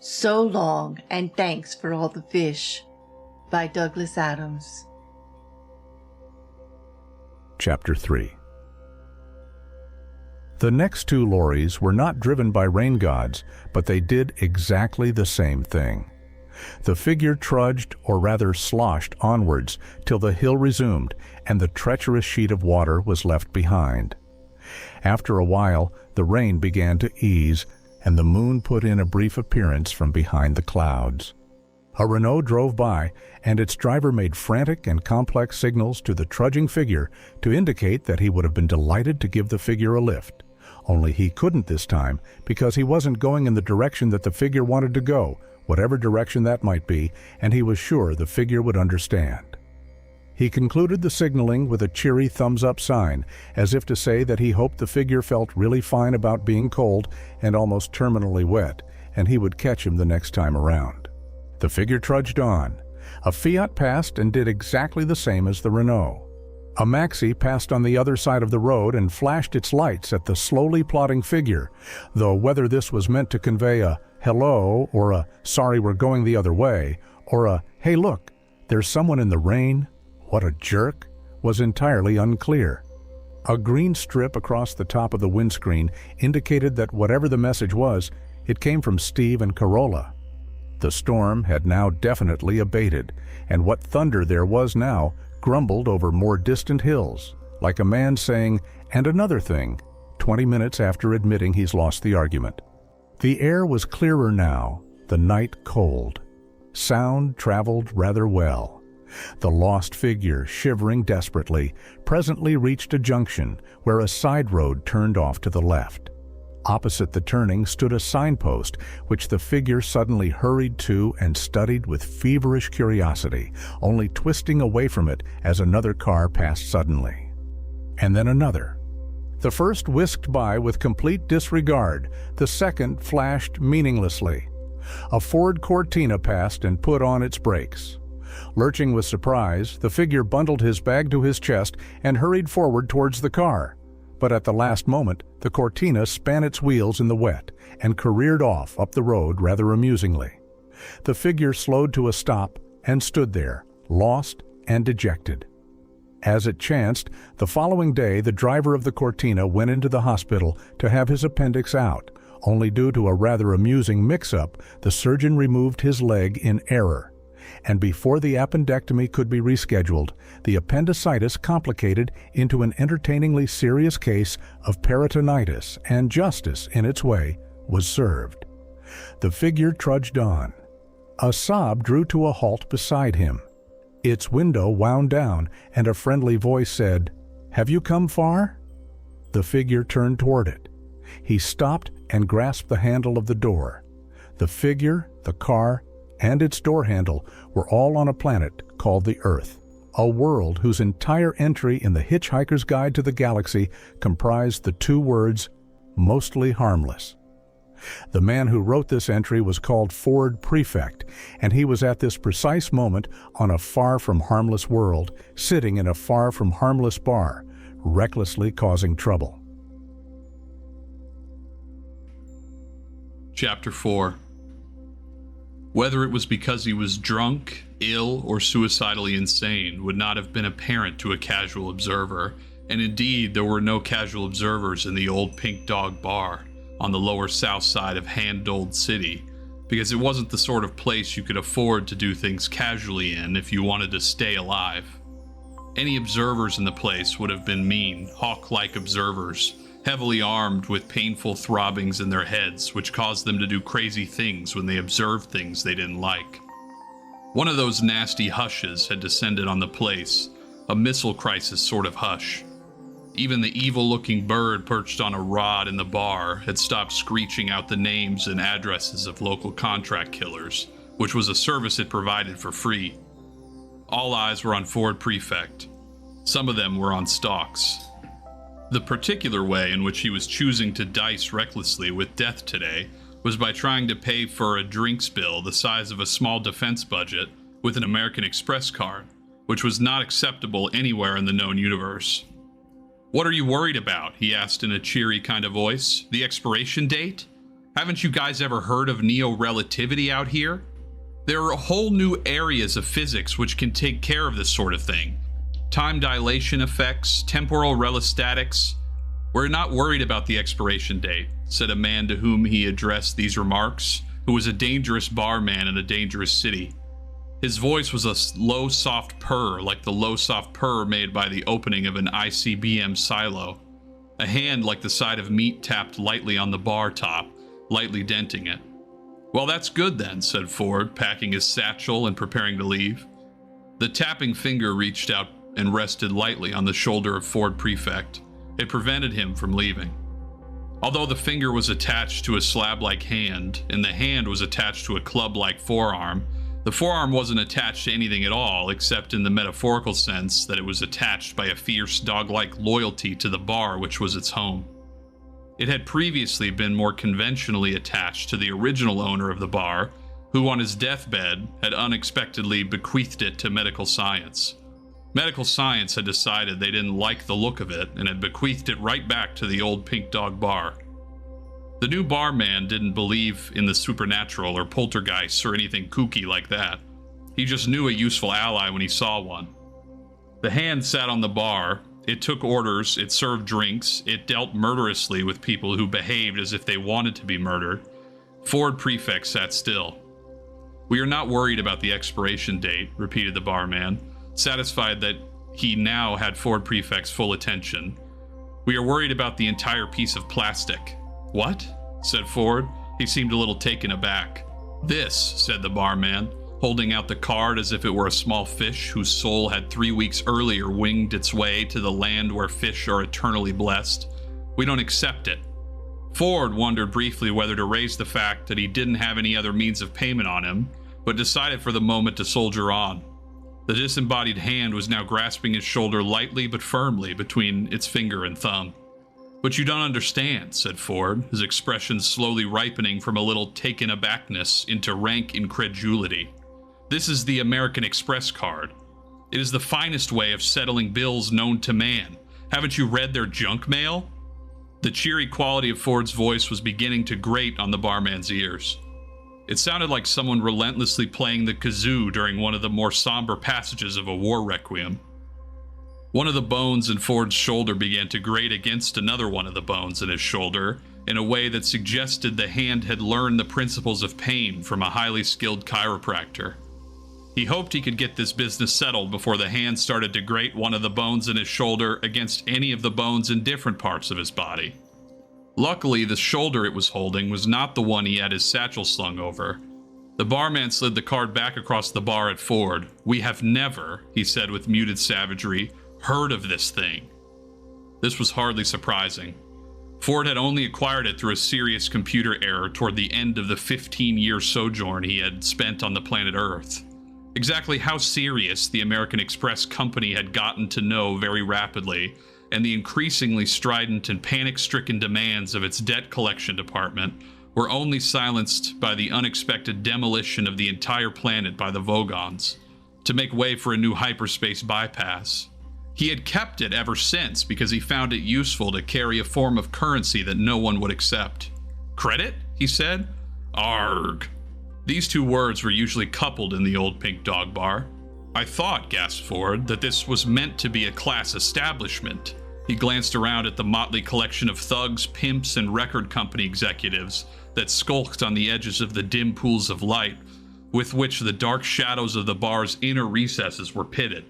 So long, and thanks for all the fish. By Douglas Adams. Chapter 3. The next two lorries were not driven by rain gods, but they did exactly the same thing. The figure trudged, or rather sloshed, onwards till the hill resumed and the treacherous sheet of water was left behind. After a while, the rain began to ease, and the moon put in a brief appearance from behind the clouds. A Renault drove by, and its driver made frantic and complex signals to the trudging figure to indicate that he would have been delighted to give the figure a lift. Only he couldn't this time, because he wasn't going in the direction that the figure wanted to go, whatever direction that might be, and he was sure the figure would understand. He concluded the signaling with a cheery thumbs-up sign, as if to say that he hoped the figure felt really fine about being cold and almost terminally wet, and he would catch him the next time around. The figure trudged on. A Fiat passed and did exactly the same as the Renault. A Maxi passed on the other side of the road and flashed its lights at the slowly plodding figure, though whether this was meant to convey a hello, or a sorry we're going the other way, or a hey look, there's someone in the rain, what a jerk, was entirely unclear. A green strip across the top of the windscreen indicated that whatever the message was, it came from Steve and Carola. The storm had now definitely abated, and what thunder there was now grumbled over more distant hills, like a man saying, "And another thing," 20 minutes after admitting he's lost the argument. The air was clearer now, the night cold. Sound traveled rather well. The lost figure, shivering desperately, presently reached a junction where a side road turned off to the left. Opposite the turning stood a signpost, which the figure suddenly hurried to and studied with feverish curiosity, only twisting away from it as another car passed suddenly. And then another. The first whisked by with complete disregard, the second flashed meaninglessly. A Ford Cortina passed and put on its brakes. Lurching with surprise, the figure bundled his bag to his chest and hurried forward towards the car. But at the last moment, the Cortina span its wheels in the wet and careered off up the road rather amusingly. The figure slowed to a stop and stood there, lost and dejected. As it chanced, the following day the driver of the Cortina went into the hospital to have his appendix out. Only due to a rather amusing mix-up, the surgeon removed his leg in error. And before the appendectomy could be rescheduled, the appendicitis complicated into an entertainingly serious case of peritonitis, and justice, in its way, was served. The figure trudged on. A Saab drew to a halt beside him. Its window wound down, and a friendly voice said, "Have you come far?" The figure turned toward it. He stopped and grasped the handle of the door. The figure, the car, and its door handle were all on a planet called the Earth, a world whose entire entry in the Hitchhiker's Guide to the Galaxy comprised the two words, "mostly harmless." The man who wrote this entry was called Ford Prefect, and he was at this precise moment on a far-from-harmless world, sitting in a far-from-harmless bar, recklessly causing trouble. Chapter 4. Whether it was because he was drunk, ill, or suicidally insane would not have been apparent to a casual observer, and indeed there were no casual observers in the old Pink Dog Bar on the lower south side of Hand-Doled City, because it wasn't the sort of place you could afford to do things casually in if you wanted to stay alive. Any observers in the place would have been mean, hawk-like observers, heavily armed with painful throbbings in their heads, which caused them to do crazy things when they observed things they didn't like. One of those nasty hushes had descended on the place, a missile crisis sort of hush. Even the evil-looking bird perched on a rod in the bar had stopped screeching out the names and addresses of local contract killers, which was a service it provided for free. All eyes were on Ford Prefect. Some of them were on Stalks. The particular way in which he was choosing to dice recklessly with death today was by trying to pay for a drinks bill the size of a small defense budget with an American Express card, which was not acceptable anywhere in the known universe. "What are you worried about?" he asked in a cheery kind of voice. "The expiration date?" Haven't you guys ever heard of neo-relativity out here? There are whole new areas of physics which can take care of this sort of thing. Time dilation effects, temporal relostatics. We're not worried about the expiration date, said a man to whom he addressed these remarks, who was a dangerous barman in a dangerous city. His voice was a low, soft purr, like the low, soft purr made by the opening of an ICBM silo. A hand like the side of meat tapped lightly on the bar top, lightly denting it. Well, that's good then, said Ford, packing his satchel and preparing to leave. The tapping finger reached out and rested lightly on the shoulder of Ford Prefect. It prevented him from leaving. Although the finger was attached to a slab-like hand, and the hand was attached to a club-like forearm, the forearm wasn't attached to anything at all, except in the metaphorical sense that it was attached by a fierce dog-like loyalty to the bar which was its home. It had previously been more conventionally attached to the original owner of the bar, who on his deathbed had unexpectedly bequeathed it to medical science. Medical science had decided they didn't like the look of it and had bequeathed it right back to the old Pink Dog Bar. The new barman didn't believe in the supernatural or poltergeists or anything kooky like that. He just knew a useful ally when he saw one. The hand sat on the bar. It took orders, it served drinks, it dealt murderously with people who behaved as if they wanted to be murdered. Ford Prefect sat still. We are not worried about the expiration date, repeated the barman, satisfied that he now had Ford Prefect's full attention. We are worried about the entire piece of plastic. What? Said Ford. He seemed a little taken aback. This, said the barman, holding out the card as if it were a small fish whose soul had 3 weeks earlier winged its way to the land where fish are eternally blessed. We don't accept it. Ford wondered briefly whether to raise the fact that he didn't have any other means of payment on him, but decided for the moment to soldier on. The disembodied hand was now grasping his shoulder lightly but firmly between its finger and thumb. But you don't understand, said Ford, his expression slowly ripening from a little taken abackness into rank incredulity. This is the American Express card. It is the finest way of settling bills known to man. Haven't you read their junk mail? The cheery quality of Ford's voice was beginning to grate on the barman's ears. It sounded like someone relentlessly playing the kazoo during one of the more somber passages of a war requiem. One of the bones in Ford's shoulder began to grate against another one of the bones in his shoulder in a way that suggested the hand had learned the principles of pain from a highly skilled chiropractor. He hoped he could get this business settled before the hand started to grate one of the bones in his shoulder against any of the bones in different parts of his body. Luckily, the shoulder it was holding was not the one he had his satchel slung over. The barman slid the card back across the bar at Ford. We have never, he said with muted savagery, heard of this thing. This was hardly surprising. Ford had only acquired it through a serious computer error toward the end of the 15-year sojourn he had spent on the planet Earth. Exactly how serious the American Express company had gotten to know very rapidly, and the increasingly strident and panic-stricken demands of its debt collection department were only silenced by the unexpected demolition of the entire planet by the Vogons, to make way for a new hyperspace bypass. He had kept it ever since because he found it useful to carry a form of currency that no one would accept. Credit? He said. Arg. These two words were usually coupled in the old Pink Dog Bar. I thought, gasped Ford, that this was meant to be a class establishment. He glanced around at the motley collection of thugs, pimps, and record company executives that skulked on the edges of the dim pools of light with which the dark shadows of the bar's inner recesses were pitted.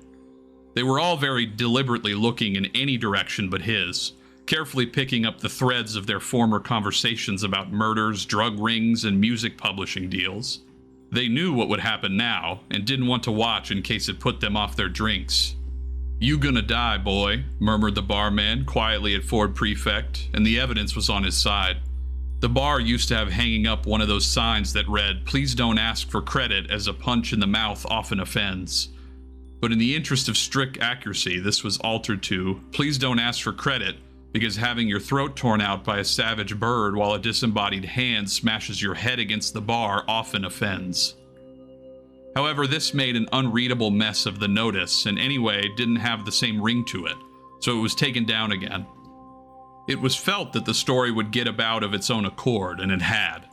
They were all very deliberately looking in any direction but his, carefully picking up the threads of their former conversations about murders, drug rings, and music publishing deals. They knew what would happen now, and didn't want to watch in case it put them off their drinks. You gonna die, boy, murmured the barman quietly at Ford Prefect, and the evidence was on his side. The bar used to have hanging up one of those signs that read, "Please don't ask for credit, as a punch in the mouth often offends." But in the interest of strict accuracy, this was altered to, "Please don't ask for credit, because having your throat torn out by a savage bird while a disembodied hand smashes your head against the bar often offends." However, this made an unreadable mess of the notice, and anyway didn't have the same ring to it, so it was taken down again. It was felt that the story would get about of its own accord, and it had.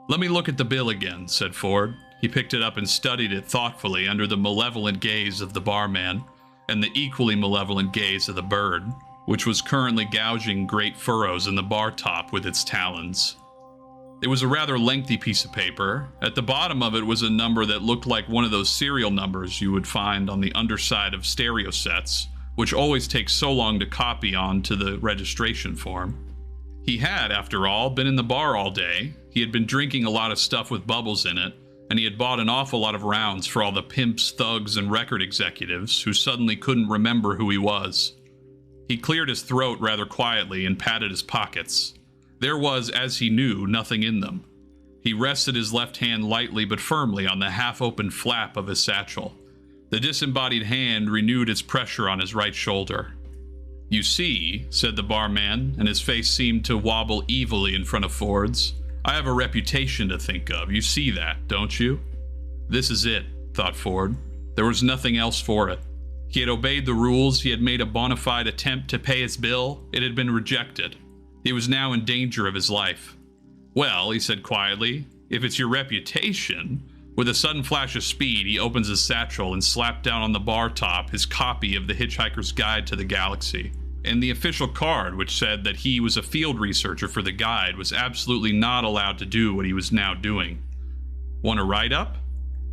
"Let me look at the bill again," said Ford. He picked it up and studied it thoughtfully under the malevolent gaze of the barman and the equally malevolent gaze of the bird, which was currently gouging great furrows in the bar top with its talons. It was a rather lengthy piece of paper. At the bottom of it was a number that looked like one of those serial numbers you would find on the underside of stereo sets, which always takes so long to copy onto the registration form. He had, after all, been in the bar all day. He had been drinking a lot of stuff with bubbles in it, and he had bought an awful lot of rounds for all the pimps, thugs, and record executives who suddenly couldn't remember who he was. He cleared his throat rather quietly and patted his pockets. There was, as he knew, nothing in them. He rested his left hand lightly but firmly on the half-open flap of his satchel. The disembodied hand renewed its pressure on his right shoulder. "You see," said the barman, and his face seemed to wobble evilly in front of Ford's, "I have a reputation to think of. You see that, don't you?" This is it, thought Ford. There was nothing else for it. He had obeyed the rules. He had made a bona fide attempt to pay his bill. It had been rejected. He was now in danger of his life. "Well," he said quietly, "if it's your reputation..." With a sudden flash of speed, he opens his satchel and slapped down on the bar top his copy of The Hitchhiker's Guide to the Galaxy. And the official card, which said that he was a field researcher for the guide, was absolutely not allowed to do what he was now doing. "Want a write-up?"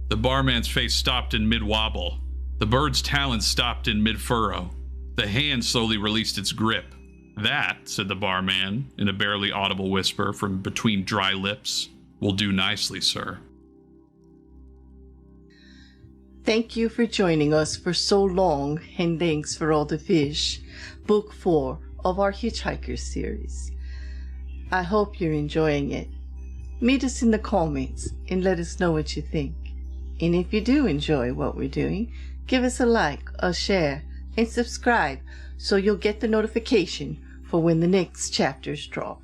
The barman's face stopped in mid-wobble. The bird's talons stopped in mid-furrow. The hand slowly released its grip. "That," said the barman, in a barely audible whisper from between dry lips, "will do nicely, sir." Thank you for joining us for so long, and thanks for all the fish. Book 4 of our Hitchhiker series. I hope you're enjoying it. Meet us in the comments and let us know what you think. And if you do enjoy what we're doing, give us a like, a share, and subscribe so you'll get the notification for when the next chapters drop.